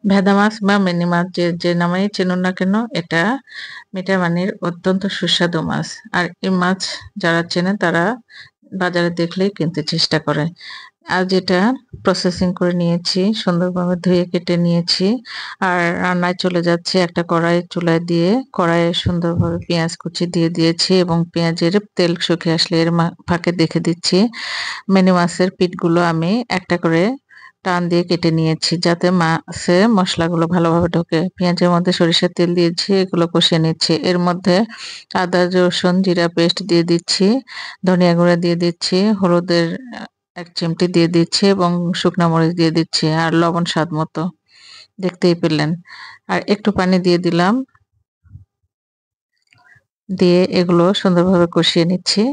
ভেদা মাছ বা মিনি মাছ যে নামেই চিনুন না কেন, এটা মিঠা পানির অত্যন্ত সুস্বাদু মাছ। আর এই মাছ যারা চেনে তারা বাজারে দেখলেই কিনতে চেষ্টা করে। আর যেটা প্রসেসিং করে নিয়েছি, সুন্দরভাবে ধুয়ে কেটে নিয়েছি। আর রান্নায় চলে যাচ্ছে, একটা কড়াই চুলায় দিয়ে কড়াইয়ে সুন্দরভাবে পেঁয়াজ কুচি দিয়ে দিয়েছি এবং পেঁয়াজের তেল শুকিয়ে আসলে এর ফাঁকে দেখে দিচ্ছি মিনি মাছের পিঠগুলো আমি একটা করে টান দিয়ে কেটে নিয়েছি যাতে মাছে মশলাগুলো ভালোভাবে ঢোকে। পেঁয়াজের মধ্যে সরিষার তেল দিয়েছি, এগুলো কষিয়ে নিচ্ছি। এর মধ্যে আদা রসুন জিরা পেস্ট দিয়ে দিচ্ছি, ধনিয়া গুঁড়া দিয়ে দিচ্ছি, হলুদের ১ চিমটি দিয়ে দিচ্ছি এবং শুকনা মরিচ দিয়ে দিচ্ছি আর লবণ স্বাদ মতো। দেখতেই পেলেন। আর একটু পানি দিয়ে দিলাম। দিয়ে এগুলো সুন্দরভাবে কষিয়ে নিচ্ছি।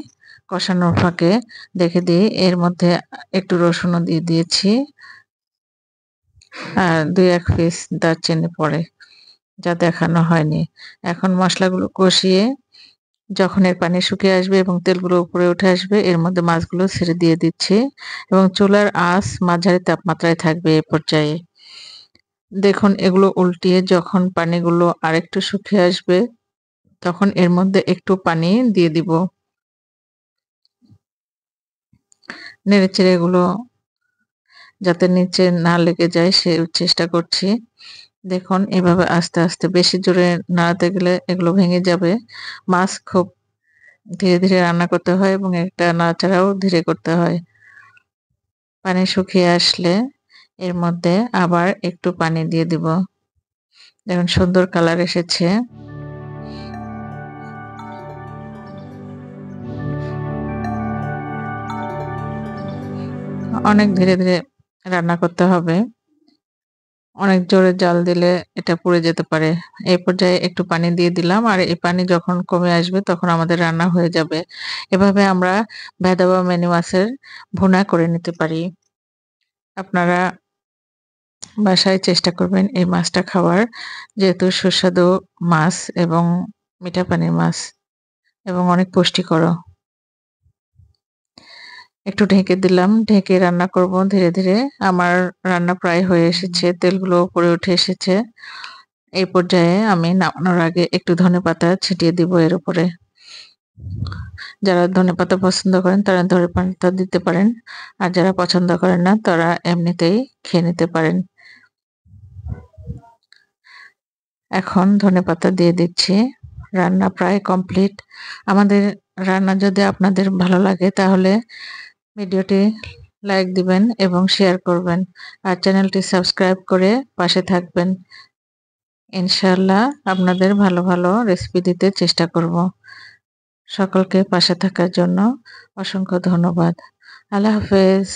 কষানোর ফাঁকে দেখে দিই এর মধ্যে একটু রসুনও দিয়ে দিয়েছি। আর ২-১ পিস দারচিনি পড়ে, যা দেখানো হয়নি। এখন মসলাগুলো কষিয়ে যখন এর পানি শুকিয়ে আসবে এবং তেলগুলো উপরে উঠে আসবে, এর মধ্যে মাছগুলো ছেড়ে দিয়ে দিচ্ছি এবং চুলার আঁচ মাঝারি তাপমাত্রায় থাকবে এ পর্যায়ে। দেখুন এগুলো উল্টিয়ে যখন পানিগুলো আরেকটু শুকিয়ে আসবে, তখন এর মধ্যে একটু পানি দিয়ে দিব। নেড়েচেড়ে এগুলো যাতে নিচে না লেগে যায় সে চেষ্টা করছি। দেখুন এভাবে আস্তে, আস্তে বেশি জোরে নাড়াতে গেলে এগুলো ভেঙে যাবে। মাছ খুব ধীরে, ধীরে রান্না করতে হয় এবং একটা নাড়াচাড়াও ধীরে করতে হয়। পানি শুকিয়ে আসলে এর মধ্যে আবার একটু পানি দিয়ে দিব। দেখুন সুন্দর কালার এসেছে। অনেক ধীরে, ধীরে রান্না করতে হবে। অনেক জোরে জাল দিলে এটা পুড়ে যেতে পারে। এই পর্যায়ে একটু পানি দিয়ে দিলাম আর এই পানি যখন কমে আসবে তখন আমাদের রান্না হয়ে যাবে। এভাবে আমরা ভেদা বা মিনি মাছের ভুনা করে নিতে পারি। আপনারা বাসায় চেষ্টা করবেন এই মাছটা খাওয়ার। যেহেতু সুস্বাদু মাছ এবং মিঠা পানির মাছ এবং অনেক পুষ্টিকরও। একটু ঢেকে দিলাম। ঢেকে রান্না করব ধীরে, ধীরে। আমার রান্না প্রায় হয়ে এসেছে। তেলগুলো উপরে উঠে এসেছে। এই পর্যায়ে আমি নামানোর আগে একটু ধনেপাতা ছিটিয়ে দিব এর উপরে। যারা ধনেপাতা পছন্দ করেন তারা ধনেপাতা দিতে পারেন। আর যারা পছন্দ করেন না তারা এমনিতেই খেয়ে নিতে পারেন। এখন ধনেপাতা দিয়ে দিচ্ছি। রান্না প্রায় কমপ্লিট। আমাদের রান্না যদি আপনাদের ভালো লাগে তাহলে ভিডিওটি লাইক দিবেন এবং শেয়ার করবেন। আর চ্যানেলটি সাবস্ক্রাইব করে পাশে থাকবেন। ইনশাআল্লাহ আপনাদের ভালো, ভালো রেসিপি দিতে চেষ্টা করব। সকলকে পাশে থাকার জন্য অসংখ্য ধন্যবাদ। আল্লাহ হাফেজ।